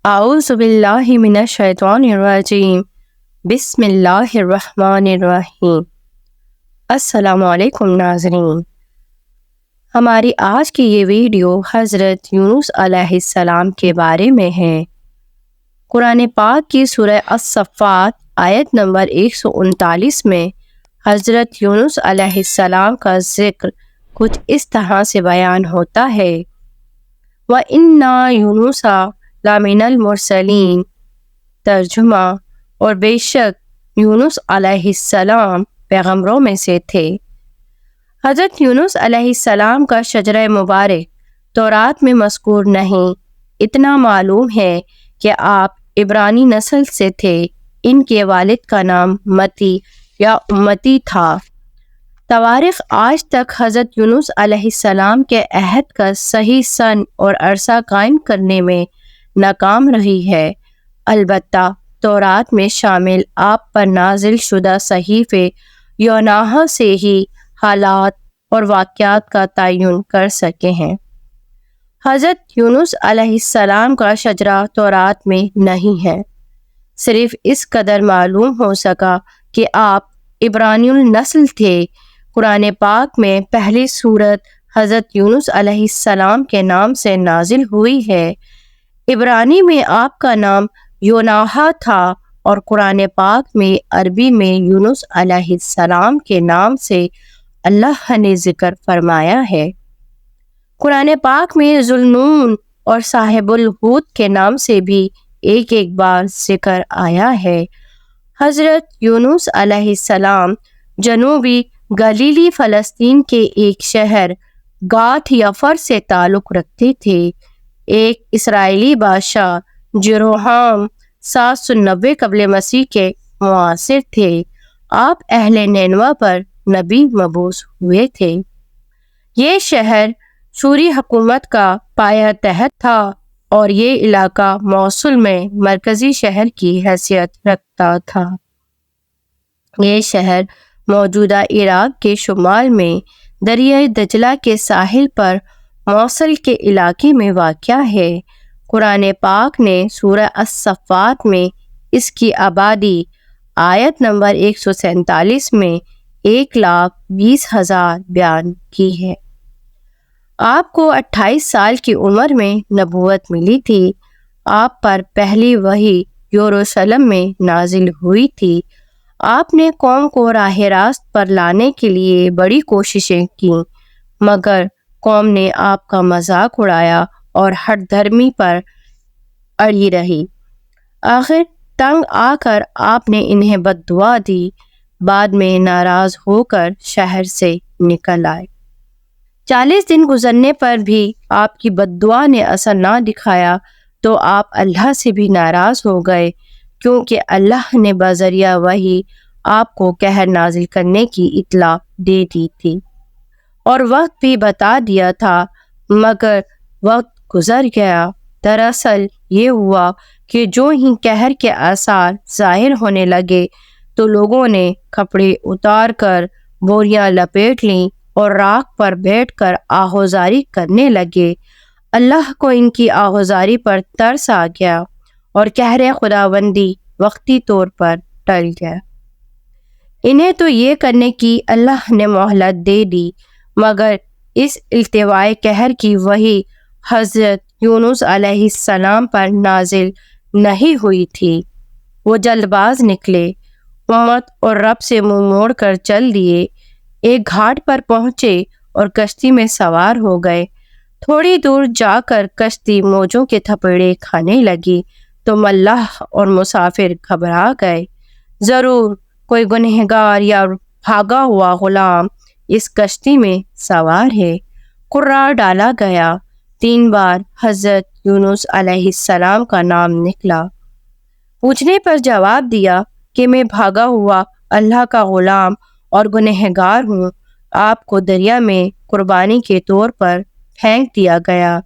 اعوذ باللہ من الشیطان الرجیم بسم اللہ الرحمن الرحیم۔ السلام علیکم ناظرین، ہماری آج کی یہ ویڈیو حضرت یونس علیہ السلام کے بارے میں ہے۔ قرآن پاک کی سورہ الصفات آیت نمبر 139 میں حضرت یونس علیہ السلام کا ذکر کچھ اس طرح سے بیان ہوتا ہے: وَإِنَّا يُونُسَ لَمِنَ الْمُرْسَلِينَ۔ ترجمہ: اور بے شک یونس علیہ السلام پیغمبروں میں سے تھے۔ حضرت یونس علیہ السلام کا شجرہ مبارک تورات میں مذکور نہیں، اتنا معلوم ہے کہ آپ عبرانی نسل سے تھے۔ ان کے والد کا نام متی یا امتی تھا۔ تواریخ آج تک حضرت یونس علیہ السلام کے عہد کا صحیح سن اور عرصہ قائم کرنے میں ناکام رہی ہے۔ البتہ تورات میں شامل آپ پر نازل شدہ صحیفے یوناہ سے ہی حالات اور واقعات کا تعین کر سکے ہیں۔ حضرت یونس علیہ السلام کا شجرہ تورات میں نہیں ہے۔ صرف اس قدر معلوم ہو سکا کہ آپ عبرانی النسل تھے۔ قرآن پاک میں پہلی سورت حضرت یونس علیہ السلام کے نام سے نازل ہوئی ہے۔ عبرانی میں آپ کا نام یوناہ تھا اور قرآن پاک میں عربی میں یونس علیہ السلام کے نام سے اللہ نے ذکر فرمایا ہے۔ قرآن پاک میں ذوالنون اور صاحب الحوت کے نام سے بھی ایک بار ذکر آیا ہے۔ حضرت یونس علیہ السلام جنوبی گلیلی فلسطین کے ایک شہر گات یفر سے تعلق رکھتے تھے۔ ایک اسرائیلی بادشاہ جروہام 790 قبل مسیح کے معاصر تھے۔ آپ اہل نینوا پر نبی مبعوث ہوئے تھے۔ یہ شہر سوری حکومت کا پایہ تخت تھا اور یہ علاقہ موصل میں مرکزی شہر کی حیثیت رکھتا تھا۔ یہ شہر موجودہ عراق کے شمال میں دریائے دجلہ کے ساحل پر موصل کے علاقے میں واقع ہے۔ قرآن پاک نے سورہ الصفات میں اس کی آبادی آیت نمبر 147 میں 1,20,000 بیان کی ہے۔ آپ کو 28 سال کی عمر میں نبوت ملی تھی۔ آپ پر پہلی وحی یروشلم میں نازل ہوئی تھی۔ آپ نے قوم کو راہ راست پر لانے کے لیے بڑی کوششیں کیں، مگر قوم نے آپ کا مذاق اڑایا اور ہٹ دھرمی پر اڑی رہی۔ آخر تنگ آ کر آپ نے انہیں بد دعا دی۔ بعد میں ناراض ہو کر شہر سے نکل آئے۔ 40 دن گزرنے پر بھی آپ کی بد دعا نے اثر نہ دکھایا تو آپ اللہ سے بھی ناراض ہو گئے، کیونکہ اللہ نے بذریعہ وحی آپ کو قہر نازل کرنے کی اطلاع دے دی تھی اور وقت بھی بتا دیا تھا، مگر وقت گزر گیا۔ دراصل یہ ہوا کہ جو ہی قہر کے آثار ظاہر ہونے لگے تو لوگوں نے کپڑے اتار کر بوریاں لپیٹ لیں اور راکھ پر بیٹھ کر آہوزاری کرنے لگے۔ اللہ کو ان کی آہوزاری پر ترس آ گیا اور قہر خداوندی وقتی طور پر ٹل گیا۔ انہیں تو یہ کرنے کی اللہ نے مہلت دے دی، مگر اس التوائے قہر کی وحی حضرت یونس علیہ السلام پر نازل نہیں ہوئی تھی۔ وہ جلد باز نکلے، امت اور رب سے منہ موڑ کر چل دیے۔ ایک گھاٹ پر پہنچے اور کشتی میں سوار ہو گئے۔ تھوڑی دور جا کر کشتی موجوں کے تھپیڑے کھانے لگی تو ملاح اور مسافر گھبرا گئے۔ ضرور کوئی گنہگار یا بھاگا ہوا غلام اس کشتی میں سوار ہے۔ قرار ڈالا گیا۔ 3 بار حضرت یونس علیہ السلام کا نام نکلا۔ پوچھنے پر جواب دیا کہ میں بھاگا ہوا اللہ کا غلام اور گنہگار ہوں۔ آپ کو دریا میں قربانی کے طور پر پھینک دیا گیا۔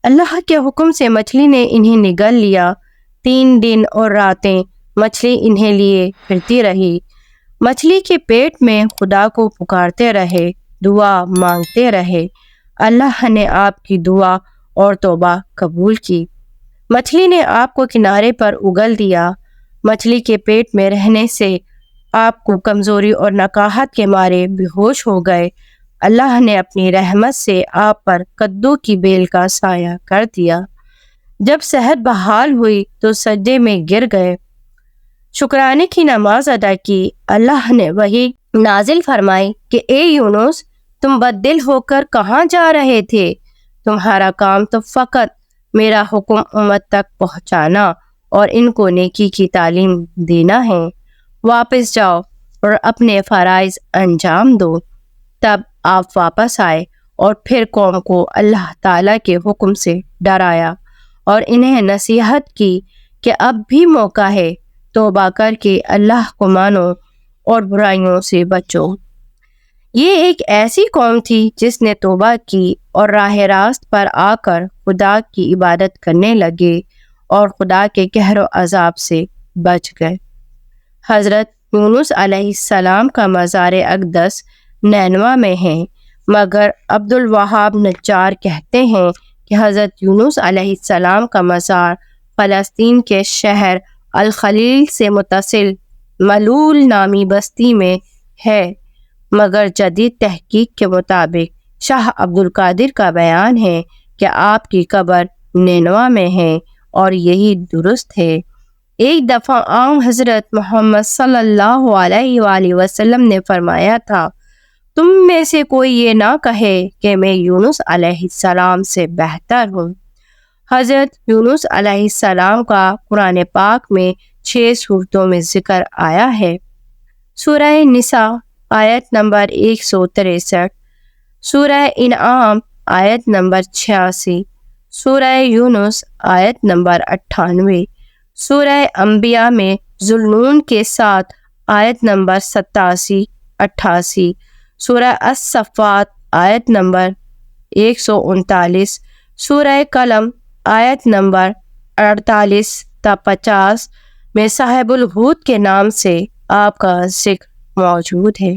اللہ کے حکم سے مچھلی نے انہیں نگل لیا۔ 3 دن اور راتیں مچھلی انہیں لیے پھرتی رہی۔ مچھلی کے پیٹ میں خدا کو پکارتے رہے، دعا مانگتے رہے۔ اللہ نے آپ کی دعا اور توبہ قبول کی۔ مچھلی نے آپ کو کنارے پر اگل دیا۔ مچھلی کے پیٹ میں رہنے سے آپ کو کمزوری اور نکاہت کے مارے بے ہوش ہو گئے۔ اللہ نے اپنی رحمت سے آپ پر کدو کی بیل کا سایہ کر دیا۔ جب صحت بحال ہوئی تو سجدے میں گر گئے، شکرانے کی نماز ادا کی۔ اللہ نے وحی نازل فرمائی کہ اے یونس، تم بد دل ہو کر کہاں جا رہے تھے؟ تمہارا کام تو فقط میرا حکم امت تک پہنچانا اور ان کو نیکی کی تعلیم دینا ہے۔ واپس جاؤ اور اپنے فرائض انجام دو۔ تب آپ واپس آئے اور پھر قوم کو اللہ تعالیٰ کے حکم سے ڈرایا اور انہیں نصیحت کی کہ اب بھی موقع ہے، توبہ کر کے اللہ کو مانو اور برائیوں سے بچو۔ یہ ایک ایسی قوم تھی جس نے توبہ کی اور راہ راست پر آ کر خدا کی عبادت کرنے لگے اور خدا کے قہر و عذاب سے بچ گئے۔ حضرت یونس علیہ السلام کا مزار اقدس نینوا میں ہے، مگر عبدالوہاب نجار کہتے ہیں کہ حضرت یونس علیہ السلام کا مزار فلسطین کے شہر الخلیل سے متصل ملول نامی بستی میں ہے، مگر جدید تحقیق کے مطابق شاہ عبدالقادر کا بیان ہے کہ آپ کی قبر نینوا میں ہے اور یہی درست ہے۔ ایک دفعہ حضرت محمد صلی اللہ علیہ وآلہ وسلم نے فرمایا تھا، تم میں سے کوئی یہ نہ کہے کہ میں یونس علیہ السلام سے بہتر ہوں۔ حضرت یونس علیہ السلام کا قرآن پاک میں 6 صورتوں میں ذکر آیا ہے۔ سورہ نساء آیت نمبر 163، سورہ انعام آیت نمبر 86، سورہ یونس آیت نمبر 98، سورہ انبیاء میں ذوالنون کے ساتھ آیت نمبر 87، 88، سورہ الصفات آیت نمبر 139، سورہ قلم آیت نمبر 48 تا 50 میں صاحب الحوت کے نام سے آپ کا ذکر موجود ہے۔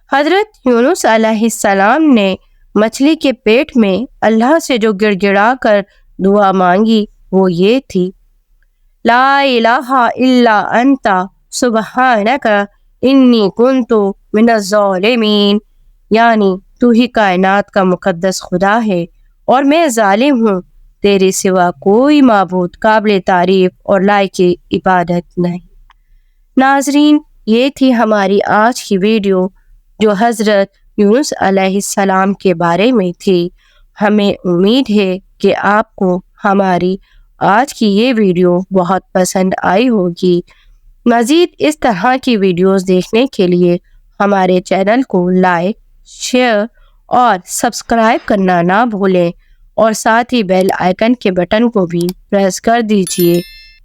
حضرت یونس علیہ السلام نے مچھلی کے پیٹ میں اللہ سے جو گڑ گڑا کر دعا مانگی وہ یہ تھی، لا الہ الا انت سبحانک انی کنت من الظالمین، یعنی تو ہی کائنات کا مقدس خدا ہے اور میں ظالم ہوں، تیرے سوا کوئی معبود قابل تعریف اور لائق عبادت نہیں۔ ناظرین، یہ تھی ہماری آج کی ویڈیو جو حضرت یونس علیہ السلام کے بارے میں تھی۔ ہمیں امید ہے کہ آپ کو ہماری آج کی یہ ویڈیو بہت پسند آئی ہوگی۔ مزید اس طرح کی ویڈیوز دیکھنے کے لیے ہمارے چینل کو لائک، شیئر اور سبسکرائب کرنا نہ بھولیں اور ساتھ ہی بیل آئیکن کے بٹن کو بھی پریس کر دیجیے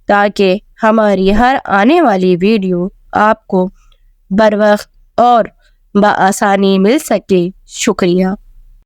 تاکہ ہماری ہر آنے والی ویڈیو آپ کو بروقت اور بآسانی مل سکے۔ شکریہ۔